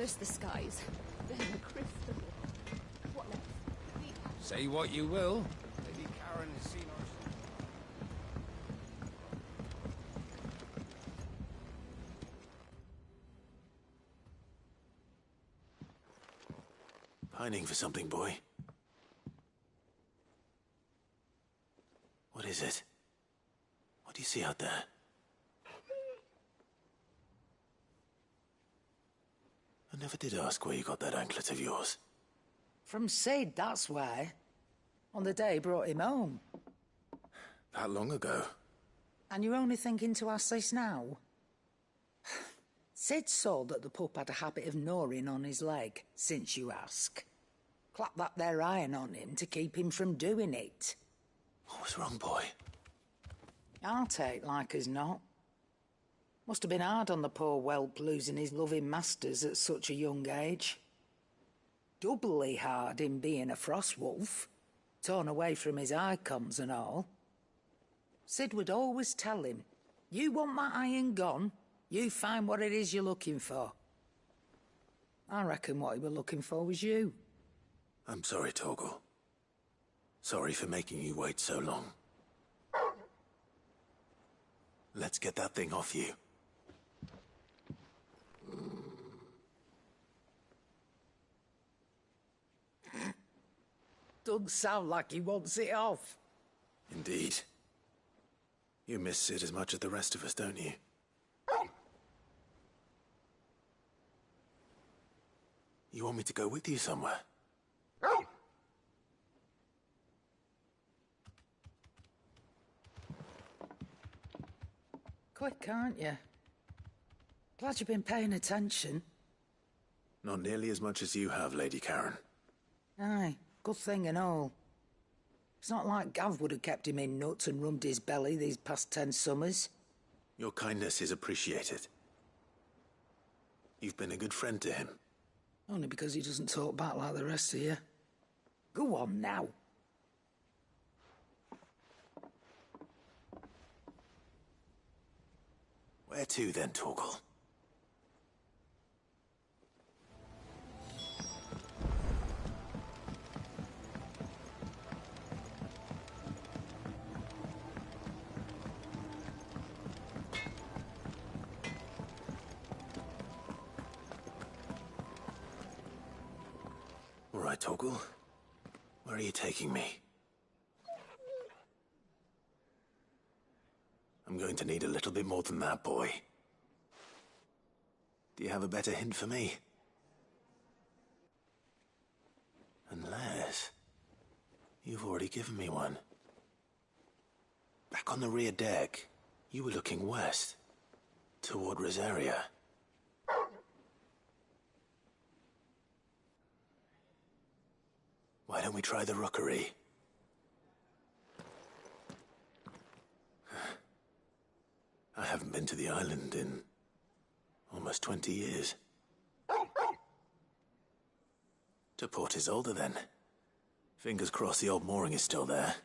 First the skies, then the crystal. What next? Say what you will. Lady Karen has seen us. Pining for something, boy. What is it? What do you see out there? I never did ask where you got that anklet of yours. From Sid, that's why. On the day he brought him home. That long ago? And you're only thinking to ask this now? Sid saw that the pup had a habit of gnawing on his leg, since you ask. Clap that there iron on him to keep him from doing it. What was wrong, boy? I'll take like as not. Must have been hard on the poor whelp losing his loving masters at such a young age. Doubly hard in being a frost wolf, torn away from his icons and all. Sid would always tell him, you want that iron gone, you find what it is you're looking for. I reckon what he were looking for was you. I'm sorry, Torgal. Sorry for making you wait so long. Let's get that thing off you. Doesn't sound like he wants it off. Indeed. You miss Sid as much as the rest of us, don't you? You want me to go with you somewhere? Quick, aren't you? Glad you've been paying attention. Not nearly as much as you have, Lady Karen. Aye, good thing and all. It's not like Gav would have kept him in nuts and rubbed his belly these past 10 summers. Your kindness is appreciated. You've been a good friend to him. Only because he doesn't talk back like the rest of you. Go on now. Where to then, Torgal? All right, Torgal. Where are you taking me? I'm going to need a little bit more than that, boy. Do you have a better hint for me? Unless... you've already given me one. Back on the rear deck, you were looking west, toward Rosaria. Why don't we try the rookery? I haven't been to the island in almost 20 years. To Port Isolde, then. Fingers crossed the old mooring is still there.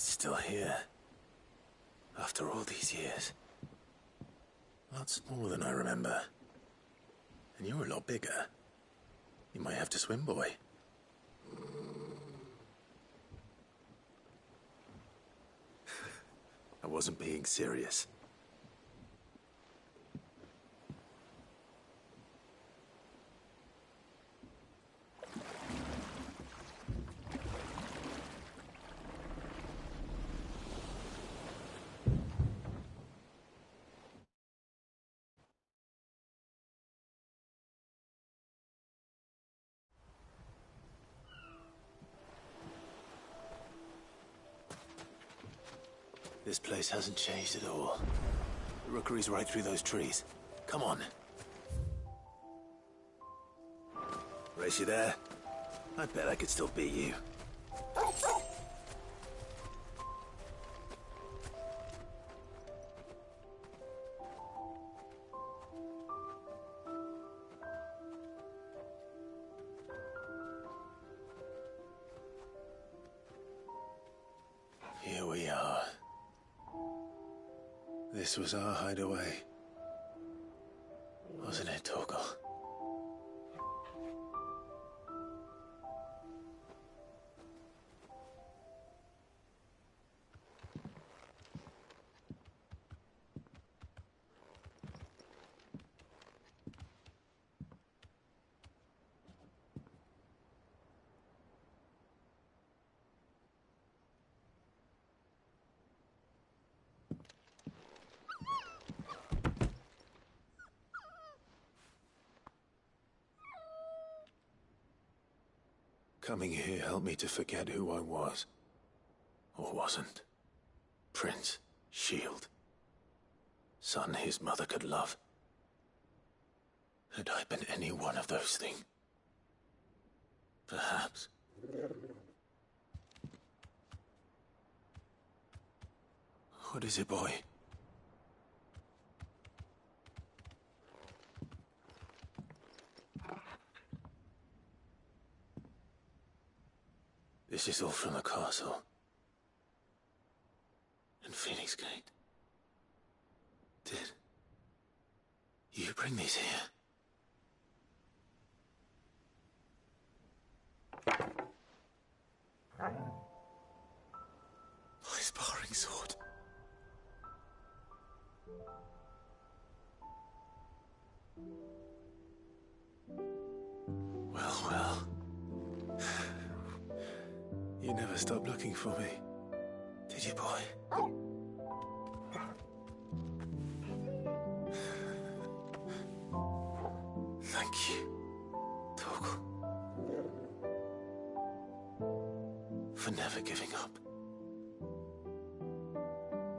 It's still here. After all these years. A lot smaller than I remember. And you're a lot bigger. You might have to swim, boy. I wasn't being serious. This place hasn't changed at all. The rookery's right through those trees. Come on. Race you there? I bet I could still beat you. Here we are. This was our hideaway. Wasn't it, Torgal? Coming here helped me to forget who I was. Or wasn't. Prince, shield. Son his mother could love. Had I been any one of those things? Perhaps. What is it, boy? This is all from the castle. And Phoenix Gate. Did you bring these here? My sparring sword. Well, well. You never stopped looking for me, did you, boy? Thank you, Torgal. For never giving up.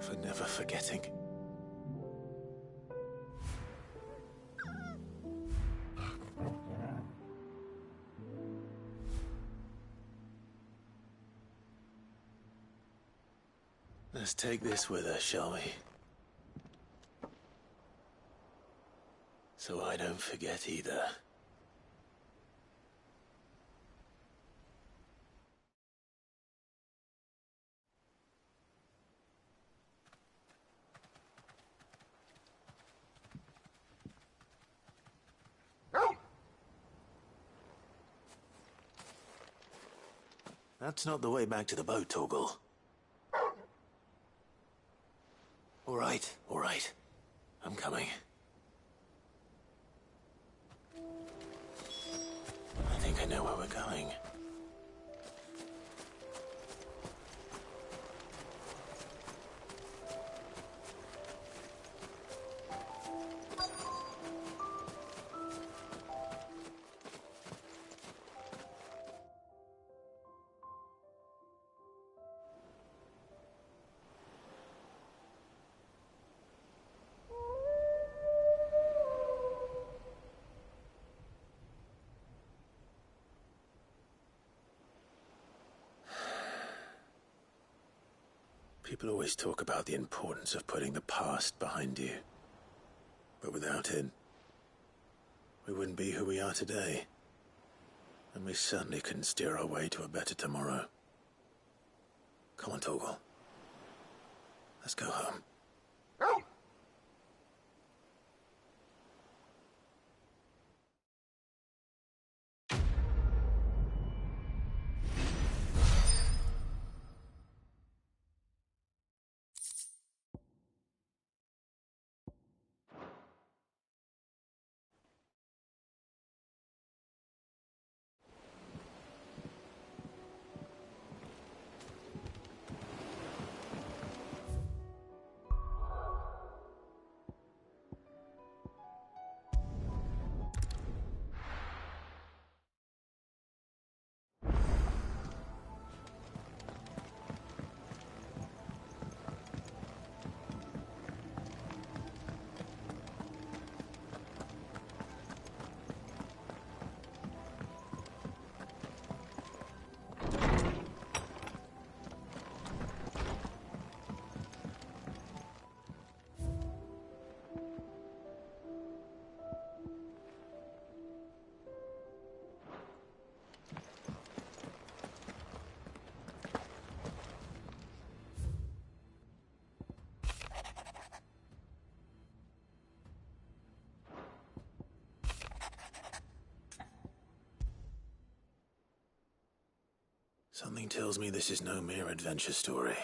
For never forgetting. Let's take this with us, shall we? So I don't forget either. That's not the way back to the boat, Torgal. All right. I'm coming. I think I know where we're going. People always talk about the importance of putting the past behind you. But without it, we wouldn't be who we are today. And we certainly couldn't steer our way to a better tomorrow. Come on, Torgal. Let's go home. Something tells me this is no mere adventure story.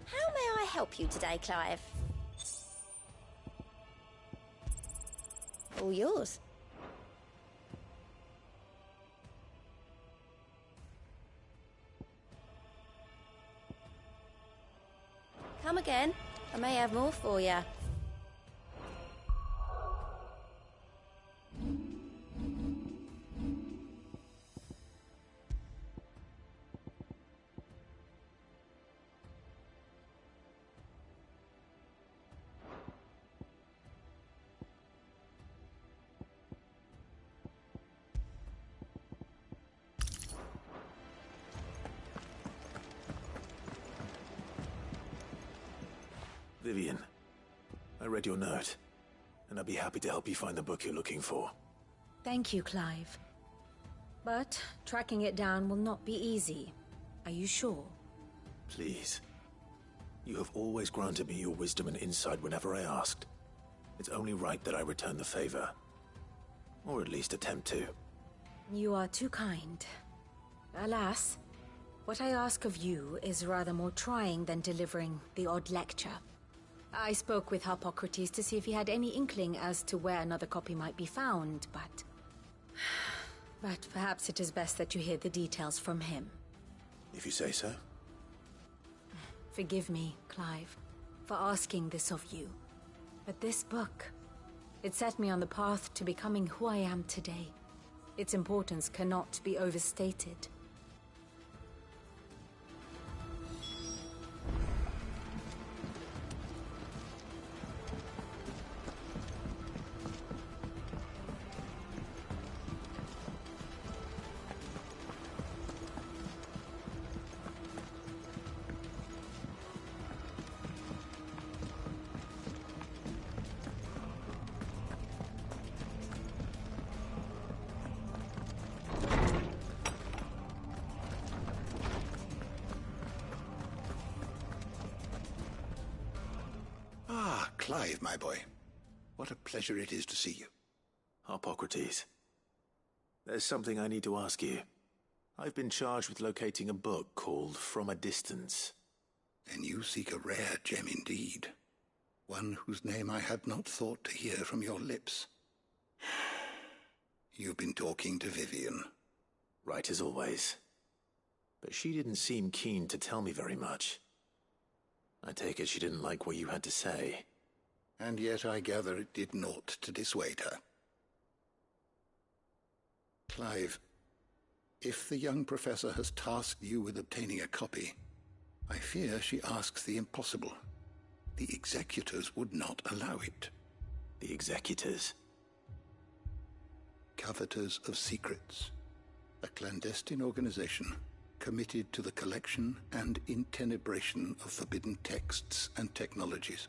How may I help you today, Clive? All yours. Come again. I may have more for you. Vivian, I read your note, and I'd be happy to help you find the book you're looking for. Thank you, Clive. But tracking it down will not be easy. Are you sure? Please. You have always granted me your wisdom and insight whenever I asked. It's only right that I return the favor. Or at least attempt to. You are too kind. Alas, what I ask of you is rather more trying than delivering the odd lecture. I spoke with Harpocrates to see if he had any inkling as to where another copy might be found, but... But perhaps it is best that you hear the details from him. If you say so. Forgive me, Clive, for asking this of you. But this book, it set me on the path to becoming who I am today. Its importance cannot be overstated. Clive, my boy. What a pleasure it is to see you. Hippocrates. There's something I need to ask you. I've been charged with locating a book called From a Distance. Then you seek a rare gem indeed. One whose name I had not thought to hear from your lips. You've been talking to Vivian. Right as always. But she didn't seem keen to tell me very much. I take it she didn't like what you had to say. And yet I gather it did naught to dissuade her. Clive, if the young professor has tasked you with obtaining a copy, I fear she asks the impossible. The executors would not allow it. The executors? Coveters of Secrets. A clandestine organization committed to the collection and intenebration of forbidden texts and technologies.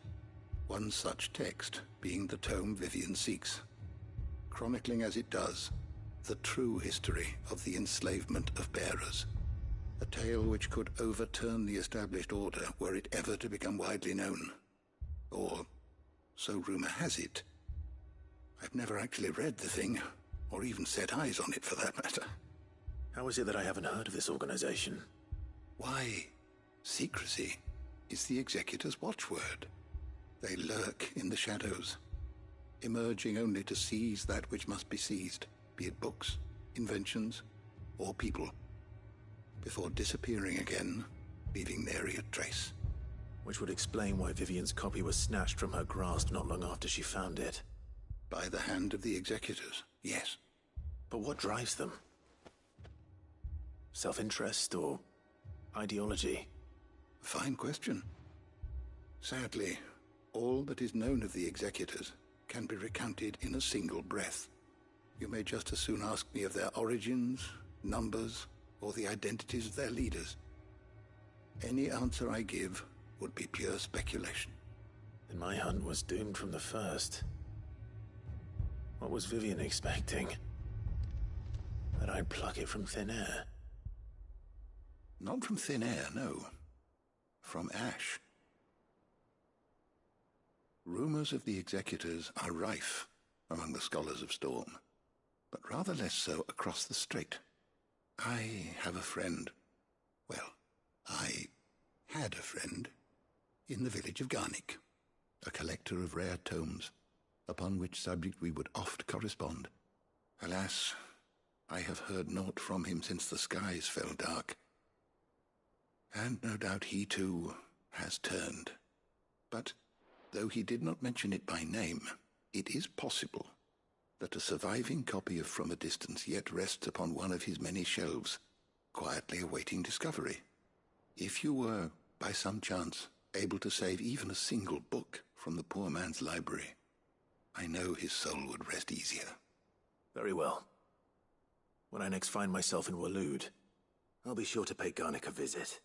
One such text being the tome Vivian seeks, chronicling as it does the true history of the enslavement of bearers. A tale which could overturn the established order were it ever to become widely known. Or, so rumor has it. I've never actually read the thing, or even set eyes on it for that matter. How is it that I haven't heard of this organization? Why, secrecy is the executor's watchword. They lurk in the shadows, emerging only to seize that which must be seized, be it books, inventions, or people, before disappearing again, leaving nary a trace. Which would explain why Vivian's copy was snatched from her grasp not long after she found it. By the hand of the executors, yes. But what drives them? Self-interest or ideology? Fine question. Sadly, all that is known of the executors can be recounted in a single breath. You may just as soon ask me of their origins, numbers, or the identities of their leaders. Any answer I give would be pure speculation. Then my hunt was doomed from the first. What was Vivian expecting? That I'd pluck it from thin air? Not from thin air, no. From ash. Rumors of the executors are rife among the scholars of Storm, but rather less so across the strait. I have a friend. Well, I had a friend in the village of Garnick, a collector of rare tomes, upon which subject we would oft correspond. Alas, I have heard naught from him since the skies fell dark. And no doubt he, too, has turned. But, though he did not mention it by name, it is possible that a surviving copy of From a Distance yet rests upon one of his many shelves, quietly awaiting discovery. If you were, by some chance, able to save even a single book from the poor man's library, I know his soul would rest easier. Very well. When I next find myself in Waloed, I'll be sure to pay Garnick a visit.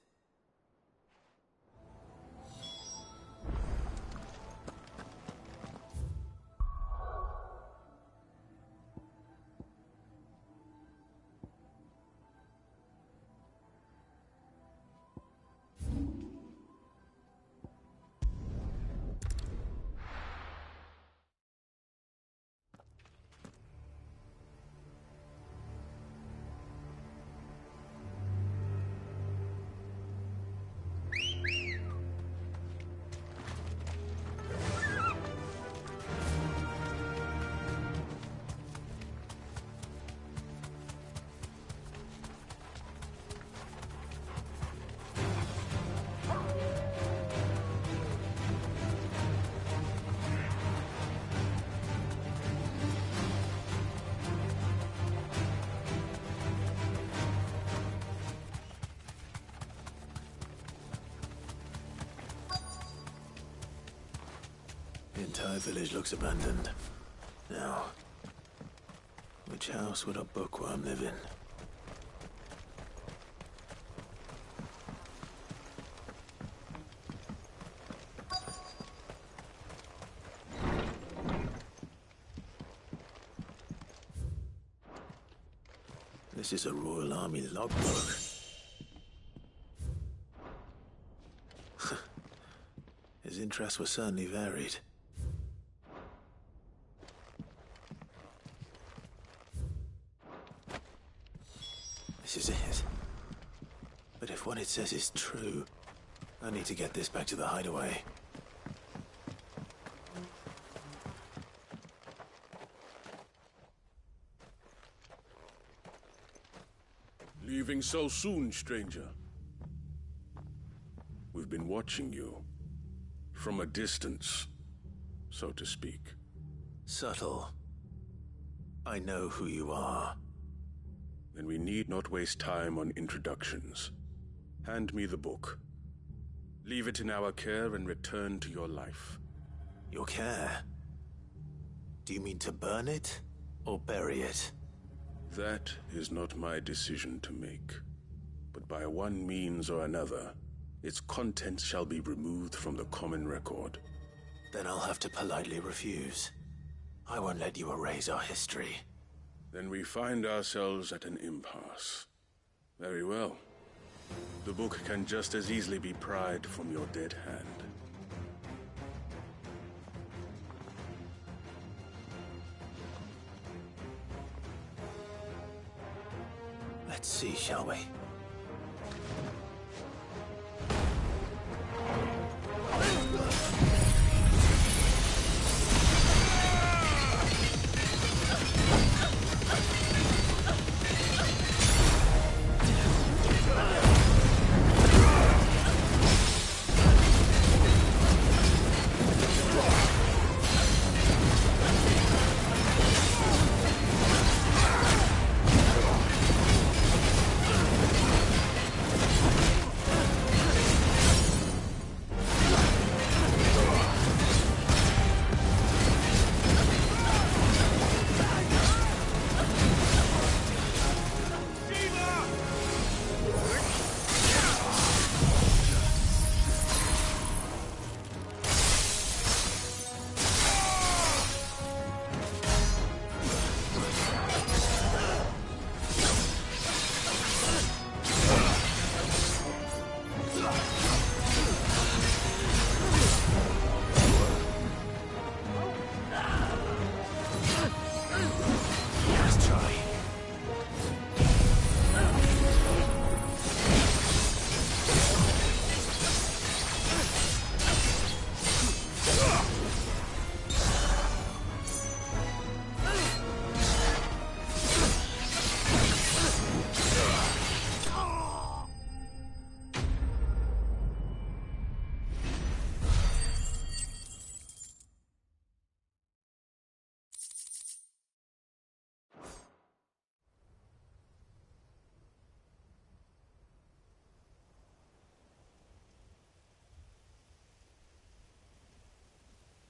The entire village looks abandoned. Now, which house would a bookworm live in? This is a Royal Army logbook. His interests were certainly varied. This is it. But if what it says is true, I need to get this back to the hideaway. Leaving so soon, stranger? We've been watching you. From a distance, so to speak. Subtle. I know who you are. Then we need not waste time on introductions. Hand me the book. Leave it in our care and return to your life. Your care? Do you mean to burn it or bury it? That is not my decision to make. But by one means or another, its contents shall be removed from the common record. Then I'll have to politely refuse. I won't let you erase our history. Then we find ourselves at an impasse. Very well. The book can just as easily be pried from your dead hand. Let's see, shall we?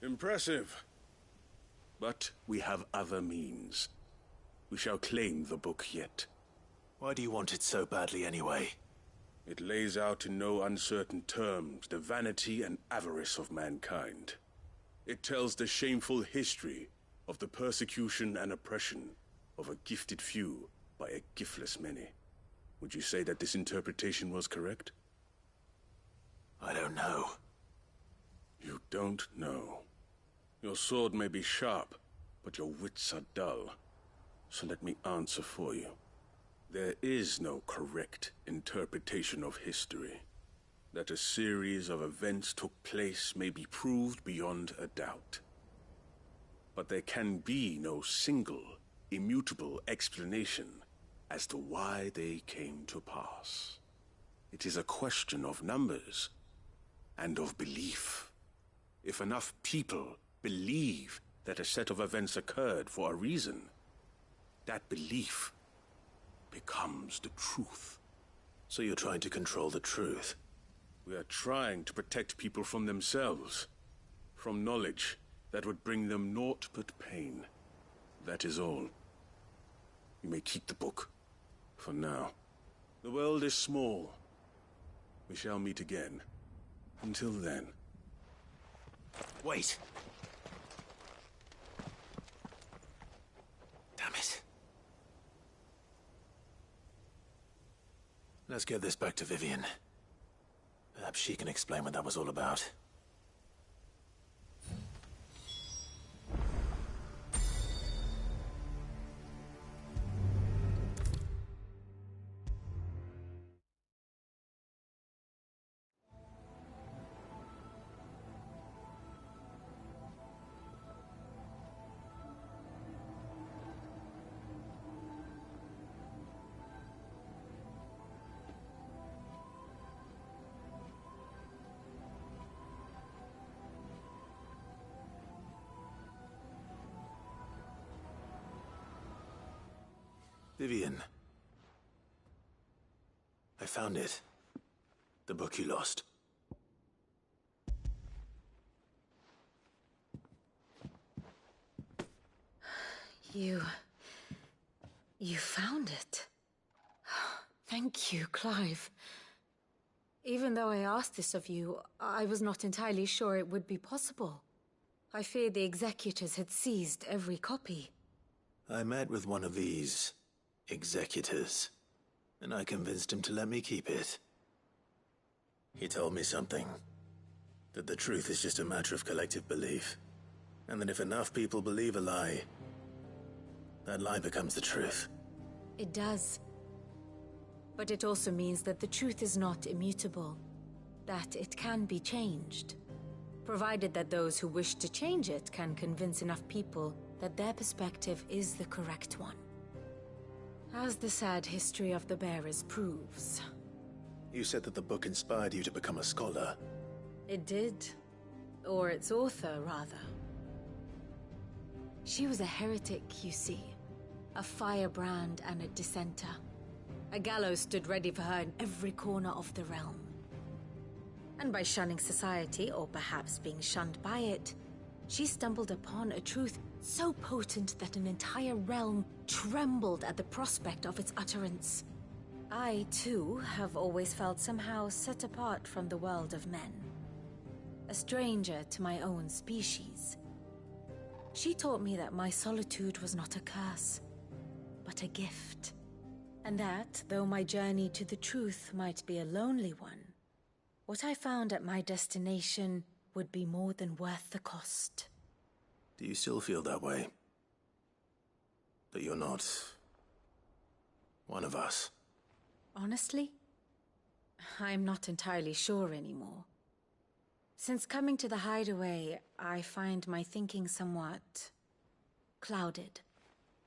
Impressive. But we have other means. We shall claim the book yet. Why do you want it so badly anyway? It lays out in no uncertain terms the vanity and avarice of mankind. It tells the shameful history of the persecution and oppression of a gifted few by a giftless many. Would you say that this interpretation was correct? I don't know. You don't know. Your sword may be sharp, but your wits are dull. So let me answer for you. There is no correct interpretation of history. That a series of events took place may be proved beyond a doubt. But there can be no single, immutable explanation as to why they came to pass. It is a question of numbers and of belief. If enough people believe that a set of events occurred for a reason, that belief becomes the truth. So you're trying to control the truth? We are trying to protect people from themselves, from knowledge that would bring them naught but pain. That is all. You may keep the book, for now. The world is small. We shall meet again. Until then. Wait! Damn it. Let's get this back to Vivian. Perhaps she can explain what that was all about. Vivian. I found it. The book you lost. You found it. Thank you, Clive. Even though I asked this of you, I was not entirely sure it would be possible. I feared the executors had seized every copy. I met with one of these executors, and I convinced him to let me keep it. He told me something. That the truth is just a matter of collective belief. And that if enough people believe a lie, that lie becomes the truth. It does. But it also means that the truth is not immutable. That it can be changed. Provided that those who wish to change it can convince enough people that their perspective is the correct one. As the sad history of the bearers proves. You said that the book inspired you to become a scholar. It did. Or its author, rather. She was a heretic, you see. A firebrand and a dissenter. A gallows stood ready for her in every corner of the realm. And by shunning society, or perhaps being shunned by it, she stumbled upon a truth so potent that an entire realm trembled at the prospect of its utterance. I, too, have always felt somehow set apart from the world of men. A stranger to my own species. She taught me that my solitude was not a curse, but a gift. And that, though my journey to the truth might be a lonely one, what I found at my destination would be more than worth the cost. Do you still feel that way? That you're not one of us? Honestly, I'm not entirely sure anymore. Since coming to the hideaway, I find my thinking somewhat clouded.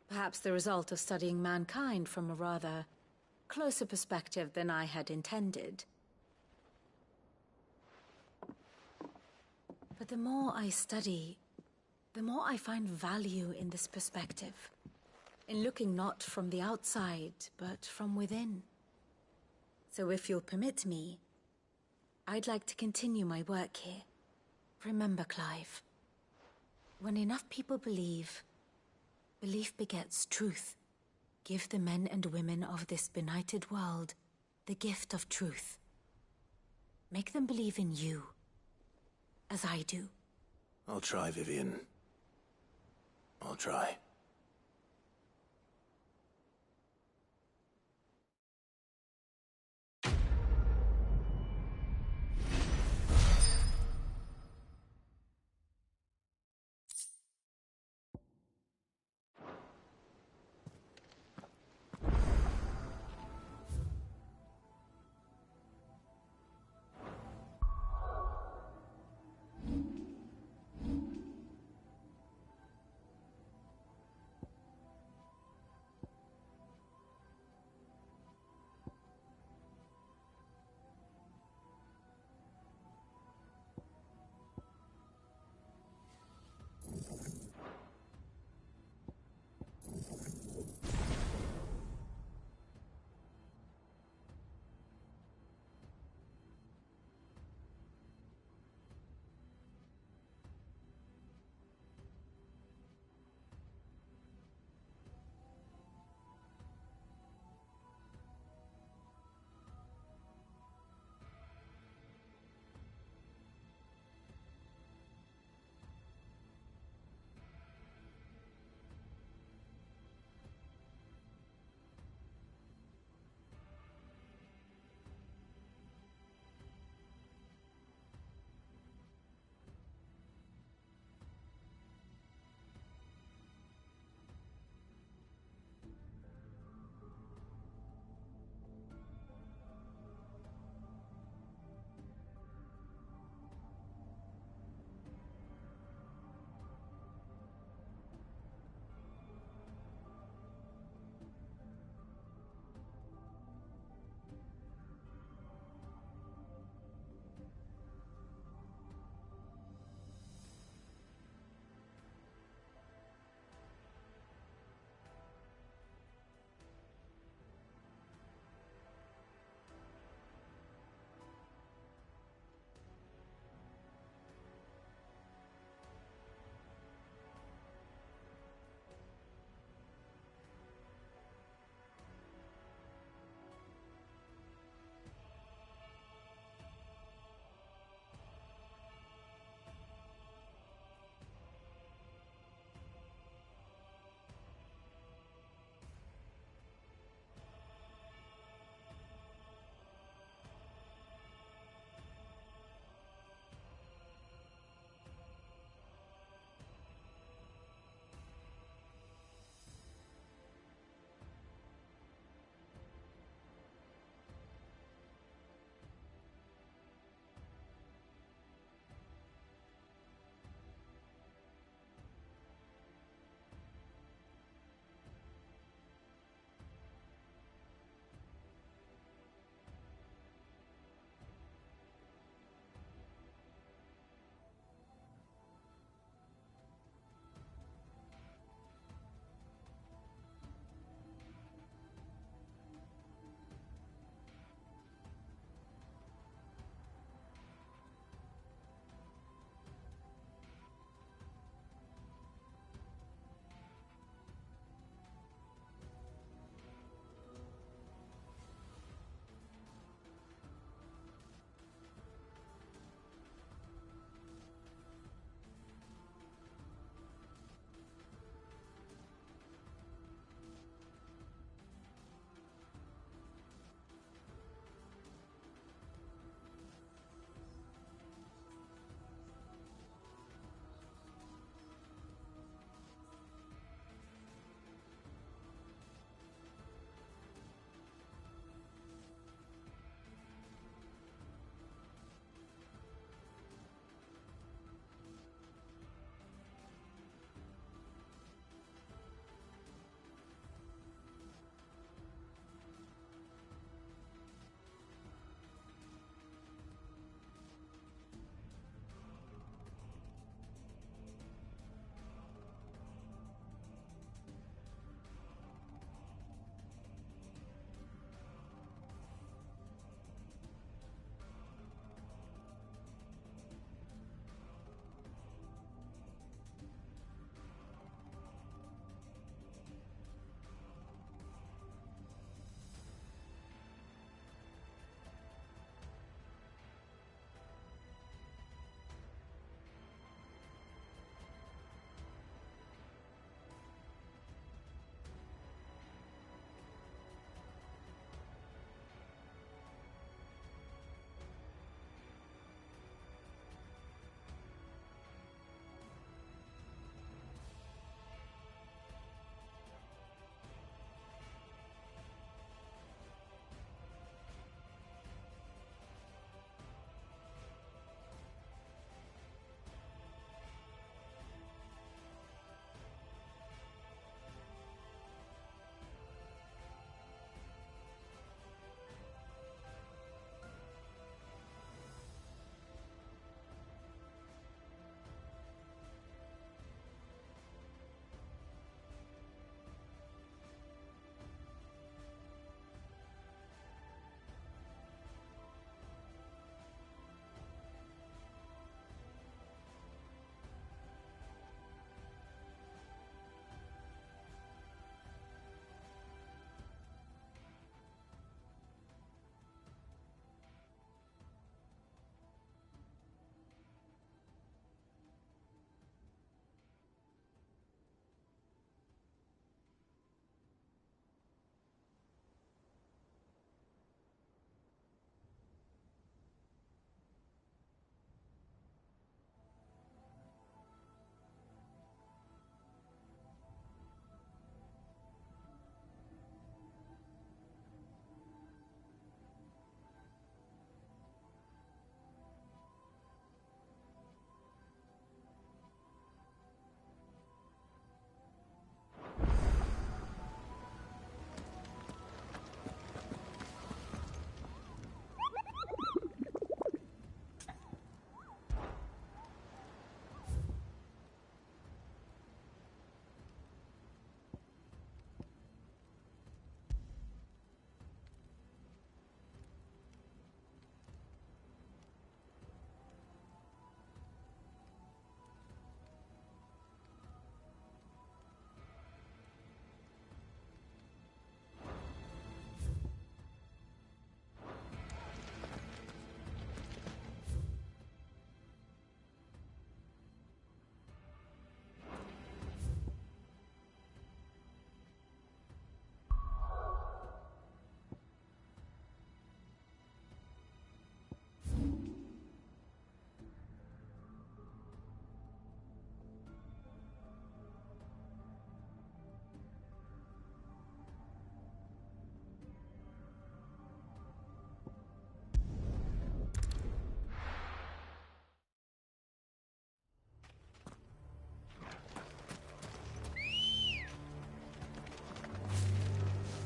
Perhaps the result of studying mankind from a rather closer perspective than I had intended. But the more I study, the more I find value in this perspective. In looking not from the outside, but from within. So if you'll permit me, I'd like to continue my work here. Remember, Clive, when enough people believe, belief begets truth. Give the men and women of this benighted world the gift of truth. Make them believe in you, as I do. I'll try, Vivian. I'll try.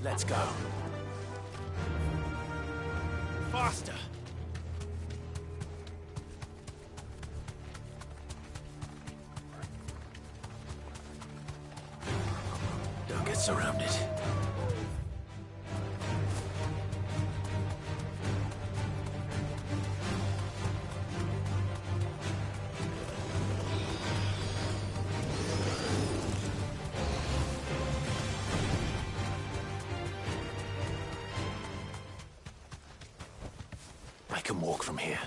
Let's go. Faster! Don't get surrounded. I can walk from here.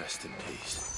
Rest in peace.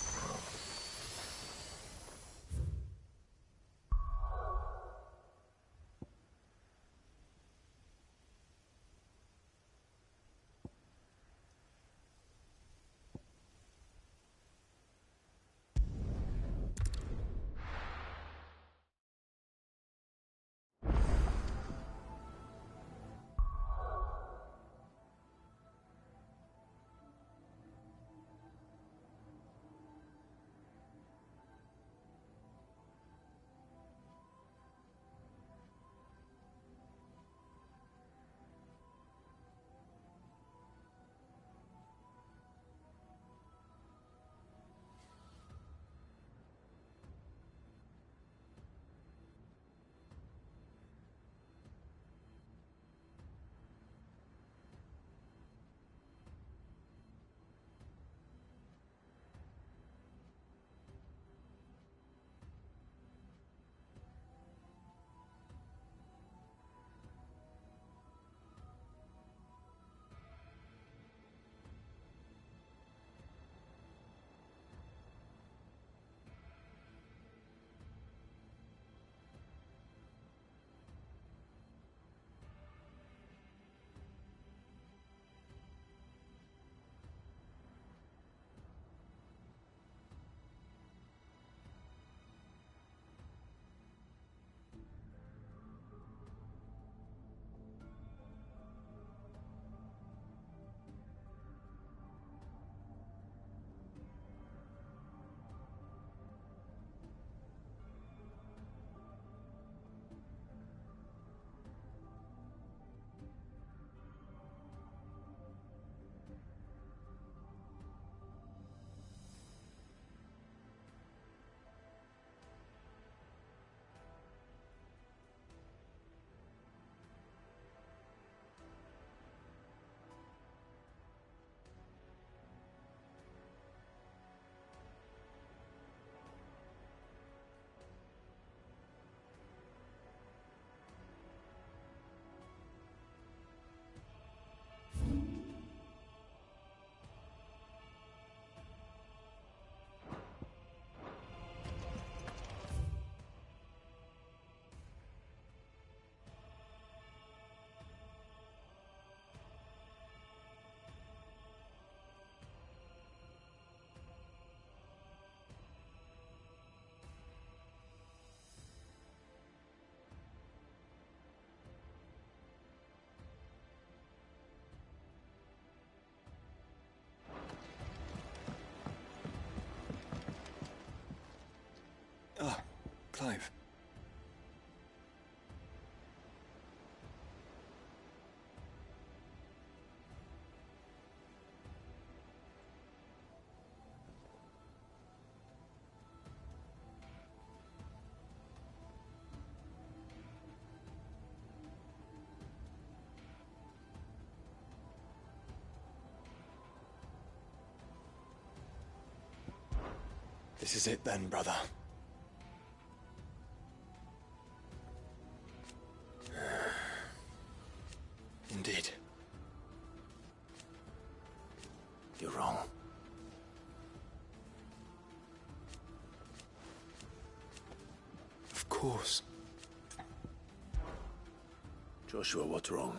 Ah, Clive. This is it then, brother. Indeed. You're wrong. Of course. Joshua, what's wrong?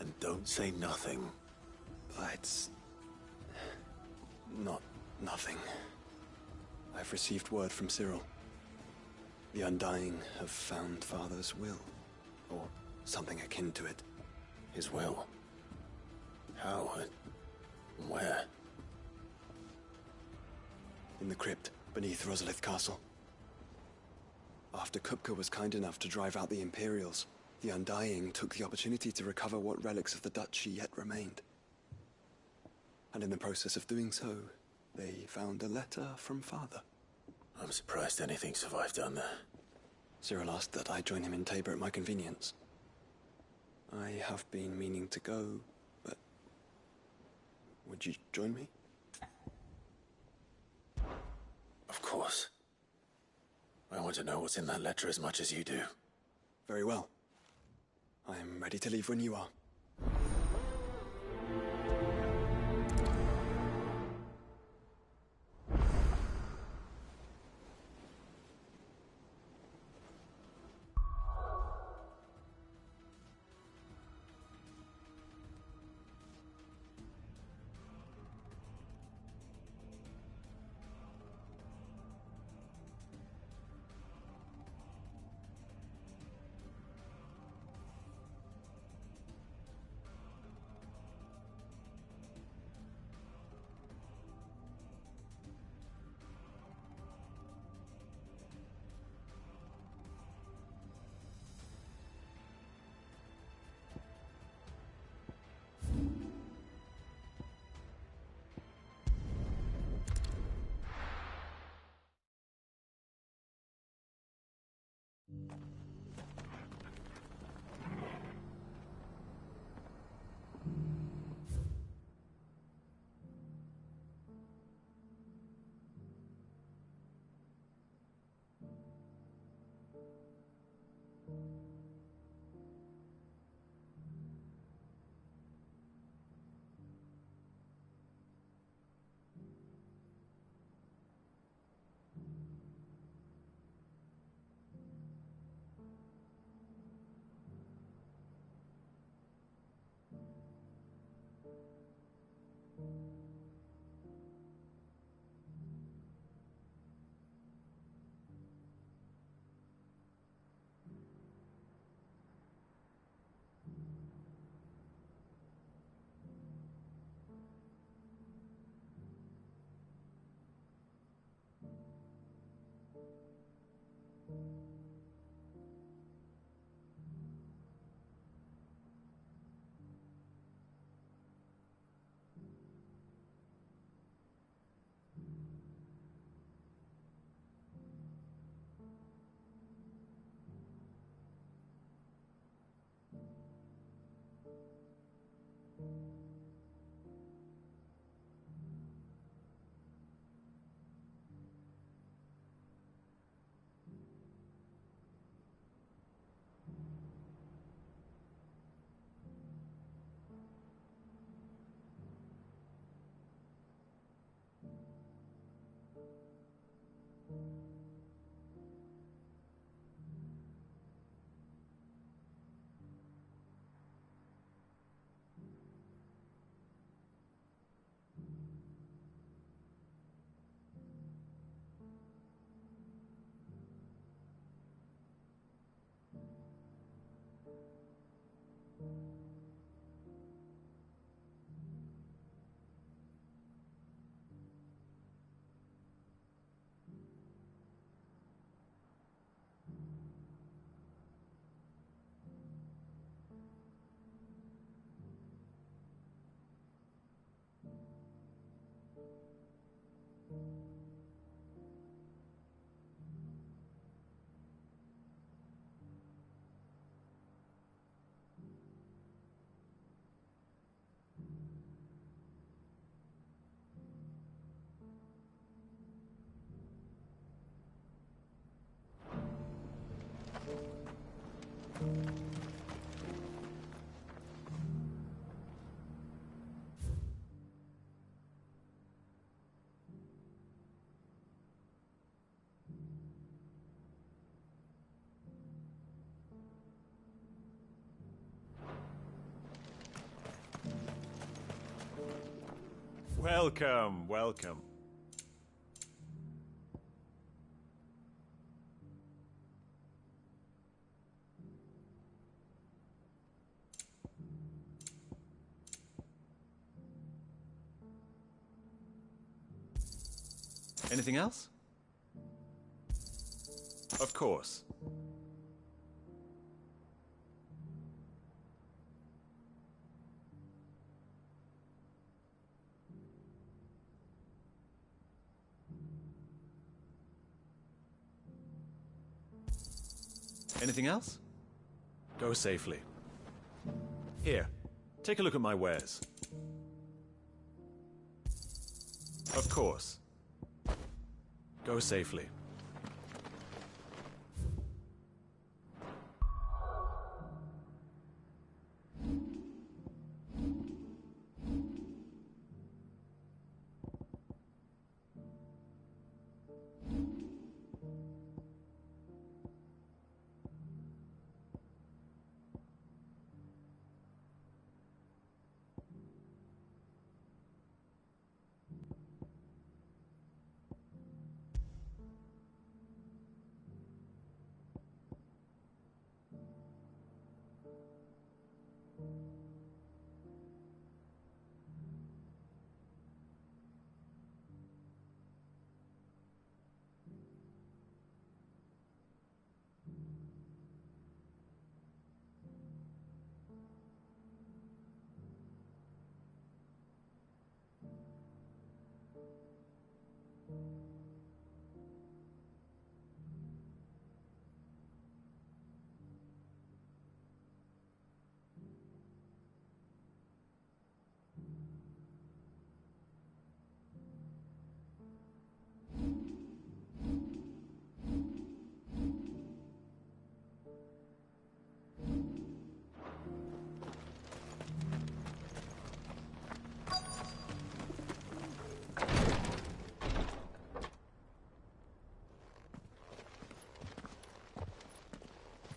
And don't say nothing. It's not nothing. I've received word from Cyril. The Undying have found Father's will, or something akin to it. His will? How? And where? In the crypt beneath Rosalith Castle. After Kupka was kind enough to drive out the Imperials, the Undying took the opportunity to recover what relics of the Duchy yet remained. And in the process of doing so, they found a letter from Father. I'm surprised anything survived down there. Cyril asked that I join him in Tabor at my convenience. I have been meaning to go, but would you join me? Of course. I want to know what's in that letter as much as you do. Very well. I am ready to leave when you are. Welcome, welcome. Anything else? Of course. Anything else? Go safely. Here, take a look at my wares. Of course. Go safely.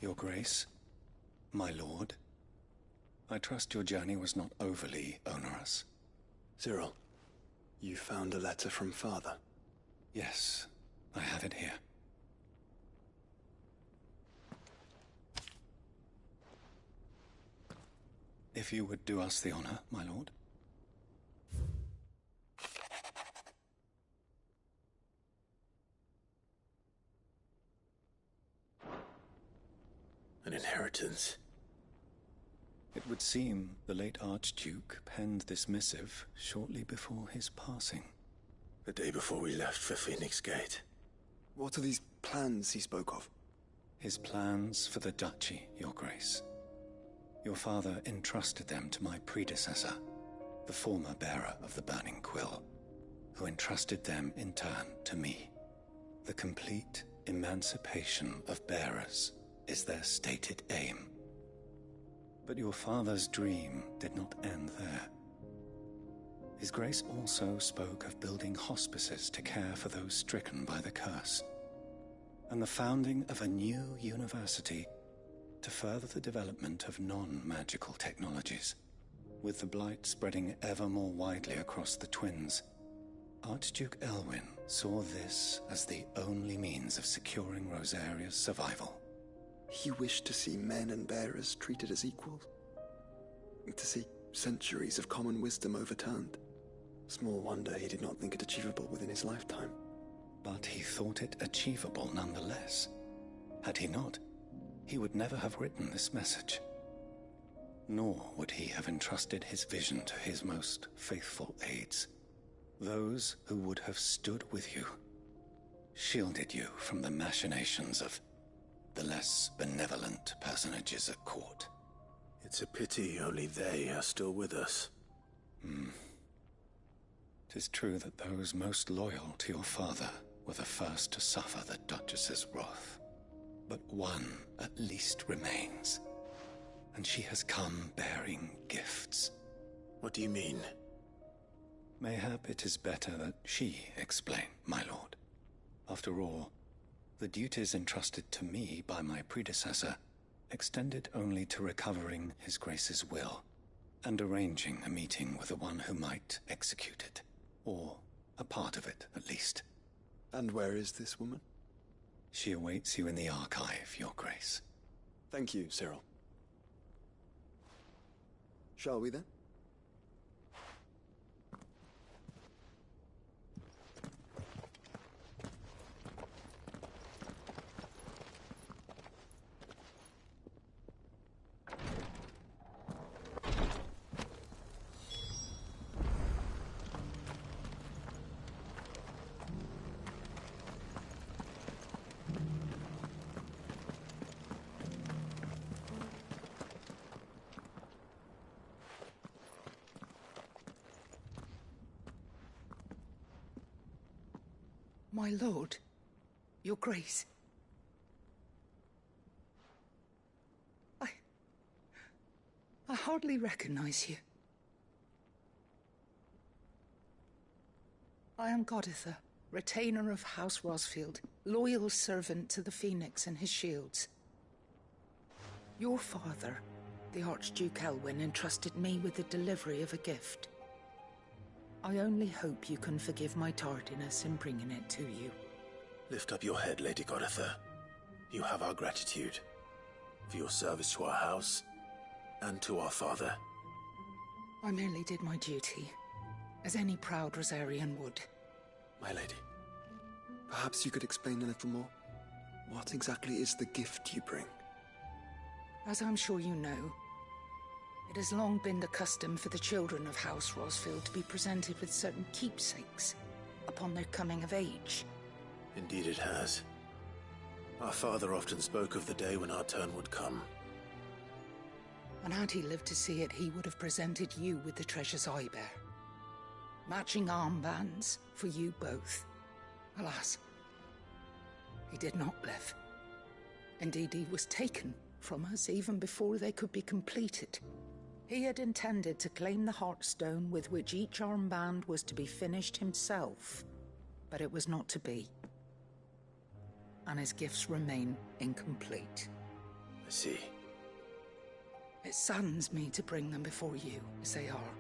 Your Grace, my lord, I trust your journey was not overly onerous. Cyril, you found a letter from Father? Yes, I have it here. If you would do us the honor, my lord. An inheritance. It would seem the late Archduke penned this missive shortly before his passing. The day before we left for Phoenix Gate. What are these plans he spoke of? His plans for the duchy, Your Grace. Your father entrusted them to my predecessor, the former bearer of the Burning Quill, who entrusted them in turn to me. The complete emancipation of bearers is their stated aim. But your father's dream did not end there. His Grace also spoke of building hospices to care for those stricken by the curse, and the founding of a new university to further the development of non-magical technologies. With the blight spreading ever more widely across the twins, Archduke Elwyn saw this as the only means of securing Rosaria's survival. He wished to see men and bearers treated as equals. To see centuries of common wisdom overturned. Small wonder he did not think it achievable within his lifetime. But he thought it achievable nonetheless. Had he not, he would never have written this message. Nor would he have entrusted his vision to his most faithful aides. Those who would have stood with you, shielded you from the machinations of the less benevolent personages at court. It's a pity only they are still with us. 'Tis true that those most loyal to your father were the first to suffer the Duchess's wrath. But one at least remains, and she has come bearing gifts. What do you mean? Mayhap it is better that she explain, my lord. After all, the duties entrusted to me by my predecessor extended only to recovering His Grace's will and arranging a meeting with the one who might execute it. Or a part of it, at least. And where is this woman? She awaits you in the archive, Your Grace. Thank you, Cyril. Shall we then? My lord, Your Grace. I hardly recognize you. I am Goditha, retainer of House Rosfield, loyal servant to the Phoenix and his shields. Your father, the Archduke Elwyn, entrusted me with the delivery of a gift. I only hope you can forgive my tardiness in bringing it to you. Lift up your head, Lady Goditha. You have our gratitude for your service to our house and to our father. I merely did my duty, as any proud Rosarian would. My lady, perhaps you could explain a little more? What exactly is the gift you bring? As I'm sure you know, it has long been the custom for the children of House Rosfield to be presented with certain keepsakes upon their coming of age. Indeed it has. Our father often spoke of the day when our turn would come. And had he lived to see it, he would have presented you with the treasures I bear. Matching armbands for you both. Alas, he did not live. Indeed, he was taken from us even before they could be completed. He had intended to claim the Heartstone with which each armband was to be finished himself, but it was not to be. And his gifts remain incomplete. I see. It saddens me to bring them before you, as they are.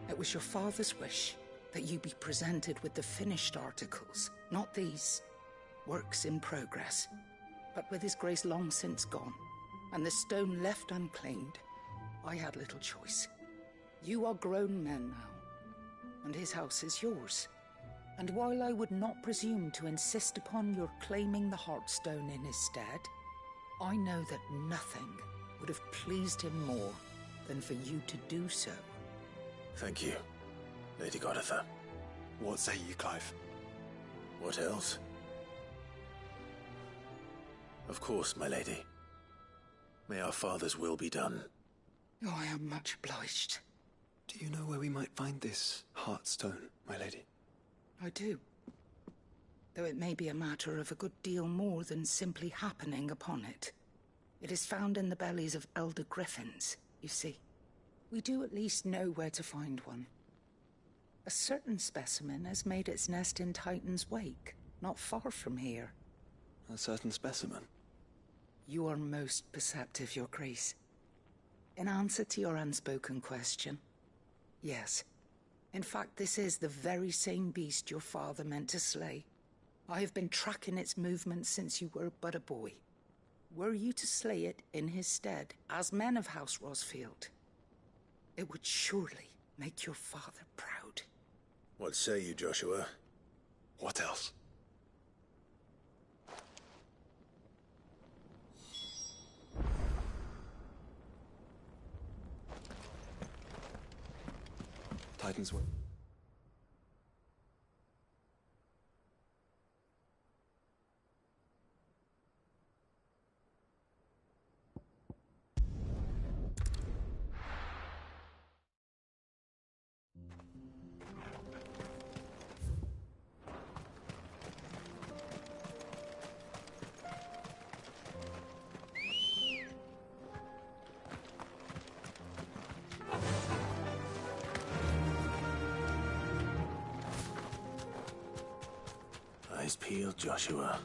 It was your father's wish that you be presented with the finished articles, not these works in progress. But with his grace long since gone, and the stone left unclaimed, I had little choice. You are grown men now, and his house is yours. And while I would not presume to insist upon your claiming the Heartstone in his stead, I know that nothing would have pleased him more than for you to do so. Thank you, Lady Goditha. What say you, Clive? What else? Of course, my lady. May our father's will be done. Oh, I am much obliged. Do you know where we might find this Heartstone, my lady? I do. Though it may be a matter of a good deal more than simply happening upon it. It is found in the bellies of elder griffins, you see. We do at least know where to find one. A certain specimen has made its nest in Titan's Wake, not far from here. A certain specimen? You are most perceptive, Your Grace. In answer to your unspoken question, yes. In fact, this is the very same beast your father meant to slay. I have been tracking its movements since you were but a boy. Were you to slay it in his stead, as men of House Rosfield, it would surely make your father proud. What say you, Joshua? What else? Titan's Wake. Eyes peeled, Joshua.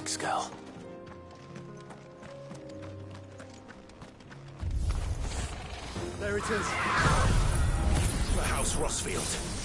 Thanks, Cal. There it is. The House Rossfield.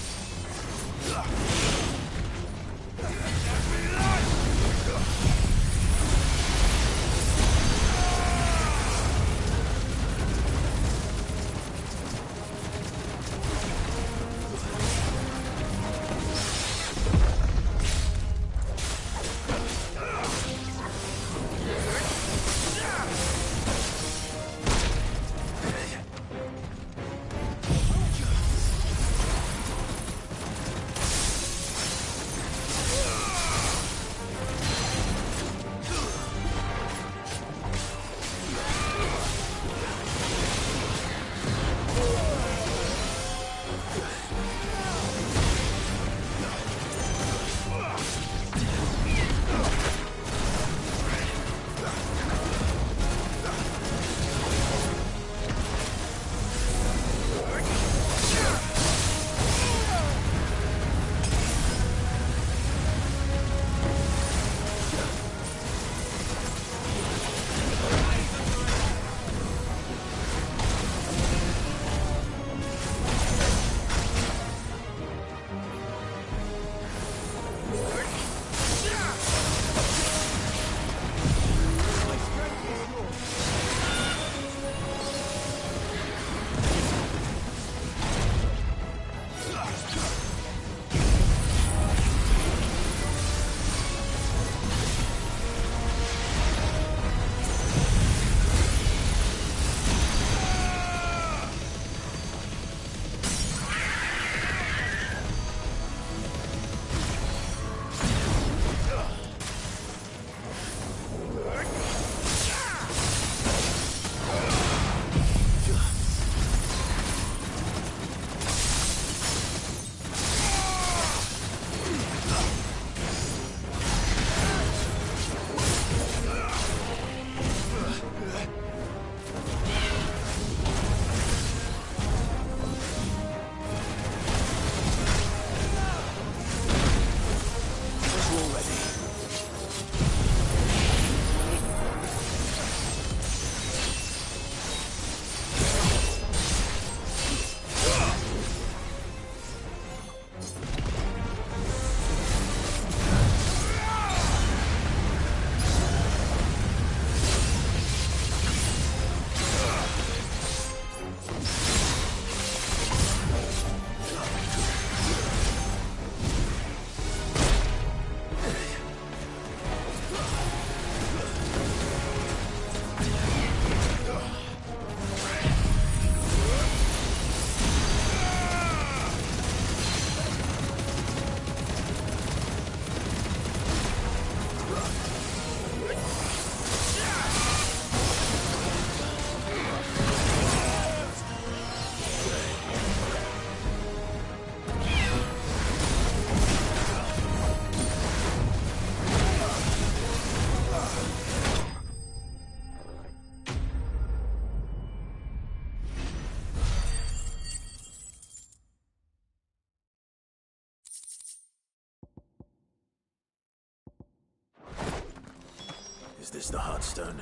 Is this the Heartstone?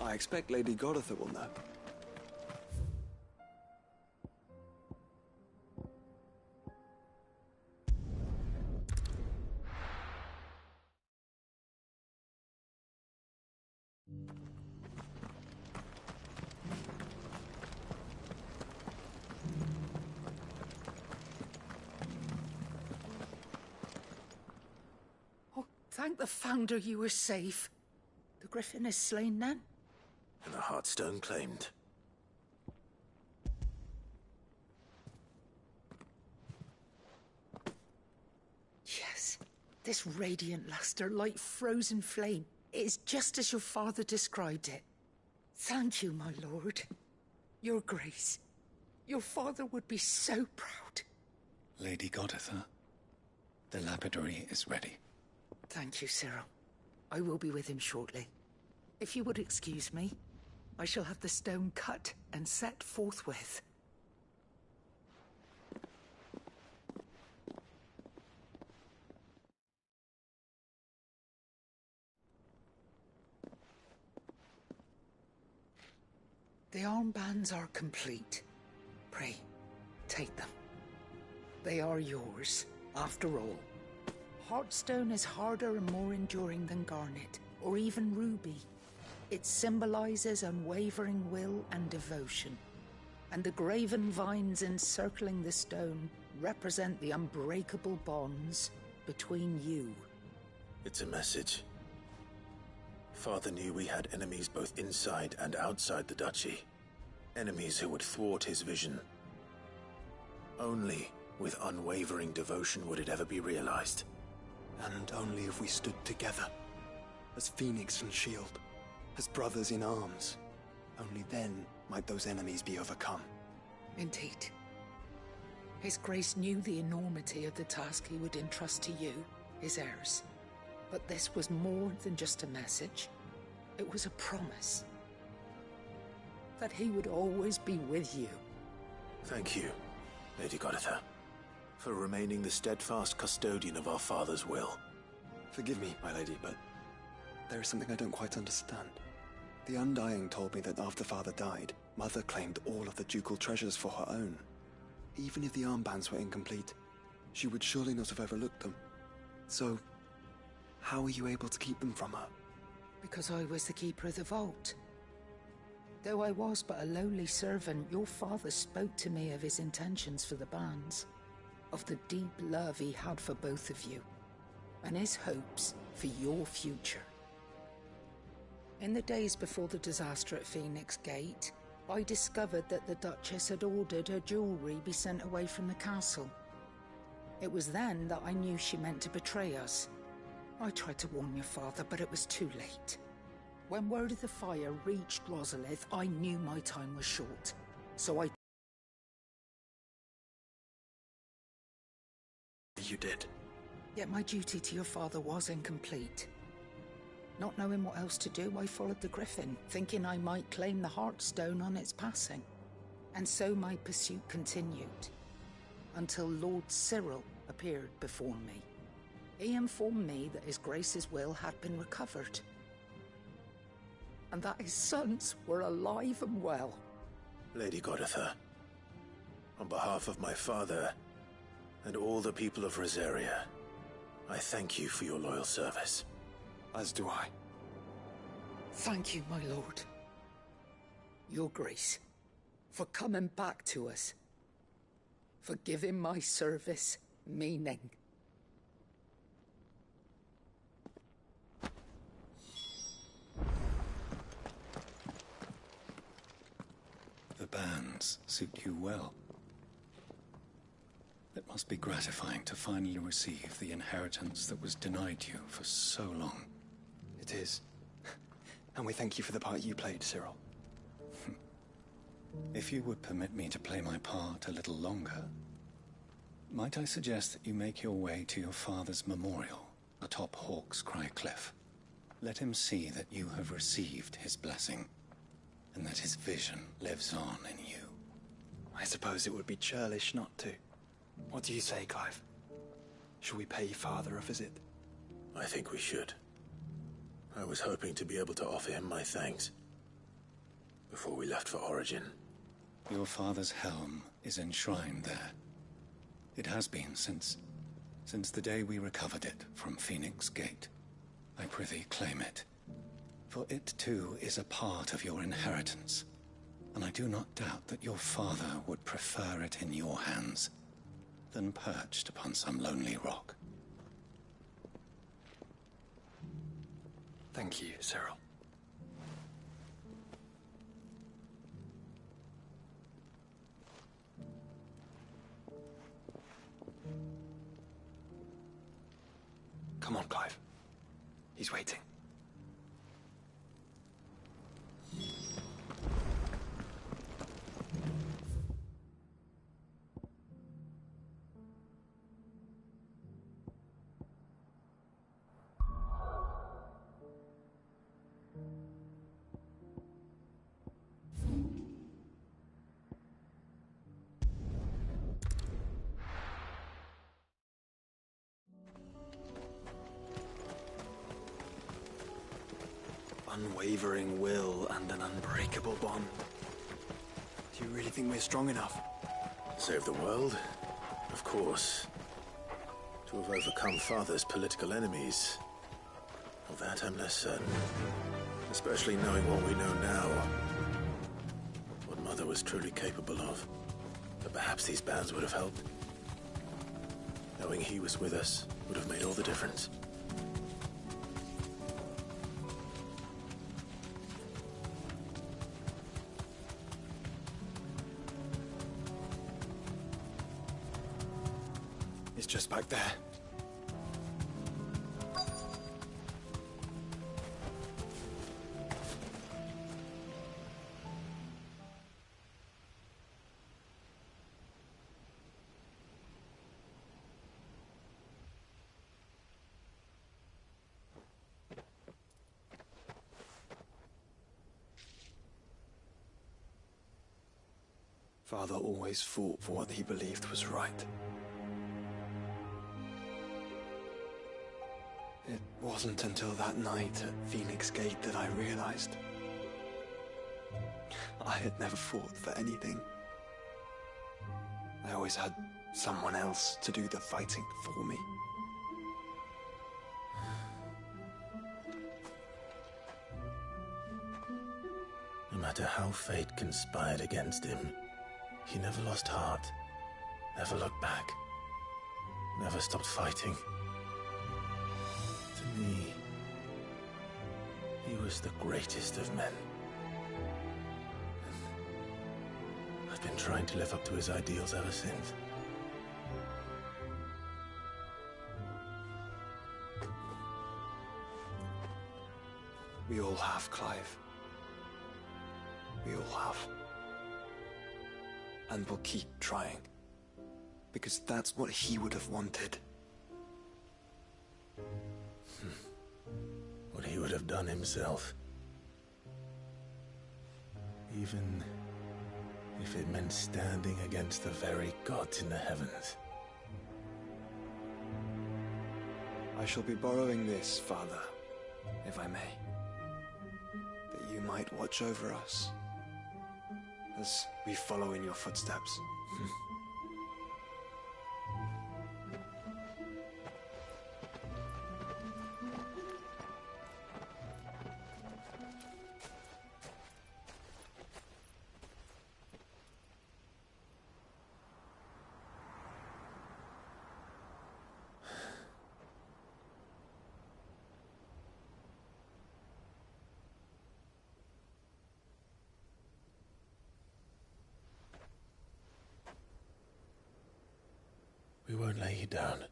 I expect Lady Goditha will know. Oh, thank the Founder you were safe. The Griffin is slain then? And the Heartstone claimed. Yes. This radiant luster, like frozen flame, it is just as your father described it. Thank you, my lord. Your Grace. Your father would be so proud. Lady Goditha, the lapidary is ready. Thank you, Cyril. I will be with him shortly. If you would excuse me, I shall have the stone cut and set forthwith. The armbands are complete. Pray, take them. They are yours, after all. Heartstone is harder and more enduring than garnet, or even ruby. It symbolizes unwavering will and devotion. And the graven vines encircling the stone represent the unbreakable bonds between you. It's a message. Father knew we had enemies both inside and outside the duchy. Enemies who would thwart his vision. Only with unwavering devotion would it ever be realized. And only if we stood together, as Phoenix and Shield, as brothers in arms. Only then might those enemies be overcome. Indeed. His Grace knew the enormity of the task he would entrust to you, his heirs. But this was more than just a message. It was a promise. That he would always be with you. Thank you, Lady Goditha, for remaining the steadfast custodian of our father's will. Forgive me, my lady, but there is something I don't quite understand. The Undying told me that after Father died, Mother claimed all of the ducal treasures for her own. Even if the armbands were incomplete, she would surely not have overlooked them. So, how were you able to keep them from her? Because I was the keeper of the vault. Though I was but a lowly servant, your father spoke to me of his intentions for the bands, of the deep love he had for both of you, and his hopes for your future. In the days before the disaster at Phoenix Gate, I discovered that the Duchess had ordered her jewelry be sent away from the castle. It was then that I knew she meant to betray us. I tried to warn your father, but it was too late. When word of the fire reached Rosalith, I knew my time was short. So You did. Yet my duty to your father was incomplete. Not knowing what else to do, I followed the Griffin, thinking I might claim the Heartstone on its passing. And so my pursuit continued, until Lord Cyril appeared before me. He informed me that His Grace's will had been recovered, and that his sons were alive and well. Lady Goditha, on behalf of my father and all the people of Rosaria, I thank you for your loyal service. As do I. Thank you, my lord. Your Grace, for coming back to us, for giving my service meaning. The bands suit you well. It must be gratifying to finally receive the inheritance that was denied you for so long. It is. And we thank you for the part you played, Cyril. If you would permit me to play my part a little longer, might I suggest that you make your way to your father's memorial atop Hawk's Cry Cliff? Let him see that you have received his blessing, and that his vision lives on in you. I suppose it would be churlish not to. What do you say, Clive? Shall we pay Father a visit? I think we should. I was hoping to be able to offer him my thanks before we left for Origin. Your father's helm is enshrined there. It has been since the day we recovered it from Phoenix Gate. I prithee claim it, for it too is a part of your inheritance, and I do not doubt that your father would prefer it in your hands than perched upon some lonely rock. Thank you, Cyril. Come on, Clive. He's waiting. Unwavering will and an unbreakable bond. Do you really think we're strong enough? Save the world? Of course. To have overcome Father's political enemies. Of that I'm less certain. Especially knowing what we know now. What Mother was truly capable of. But perhaps these bands would have helped. Knowing he was with us would have made all the difference. It's just back there. Father always fought for what he believed was right. It wasn't until that night at Phoenix Gate that I realized I had never fought for anything. I always had someone else to do the fighting for me. No matter how fate conspired against him, he never lost heart, never looked back, never stopped fighting. To me, he was the greatest of men. I've been trying to live up to his ideals ever since. We all have, Clive. We all have. And we'll keep trying. Because that's what he would have wanted. What he would have done himself. Even if it meant standing against the very gods in the heavens. I shall be borrowing this, Father, if I may. That you might watch over us as we follow in your footsteps. We won't lay you down.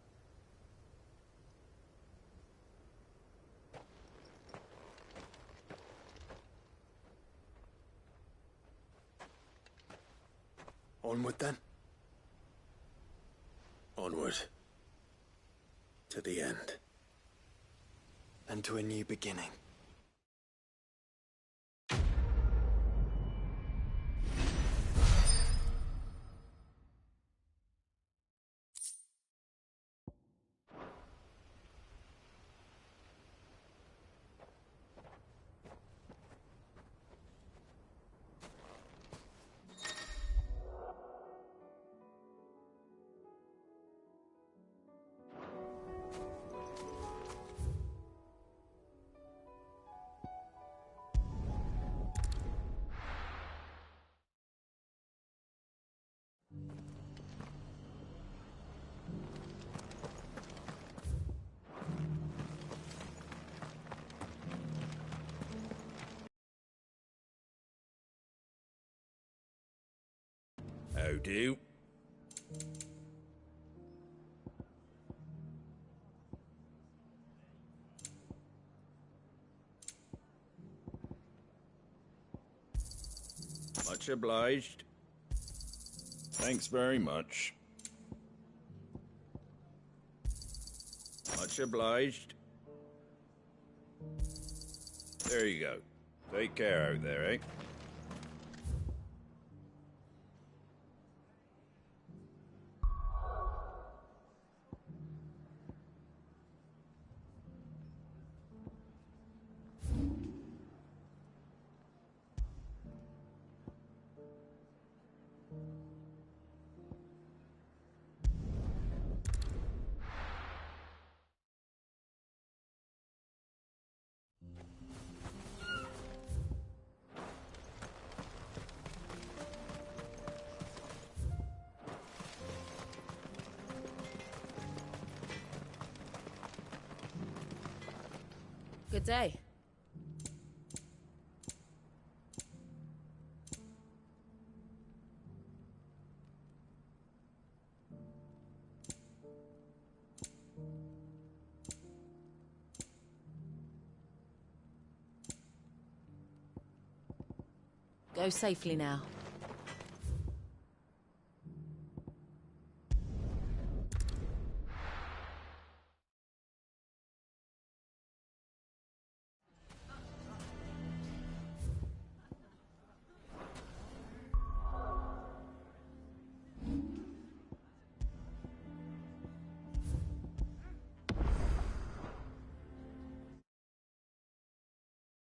Onward then. Onward. To the end. And to a new beginning. How do? Much obliged. Thanks very much. Much obliged. There you go. Take care out there, eh? Good day. Go safely now.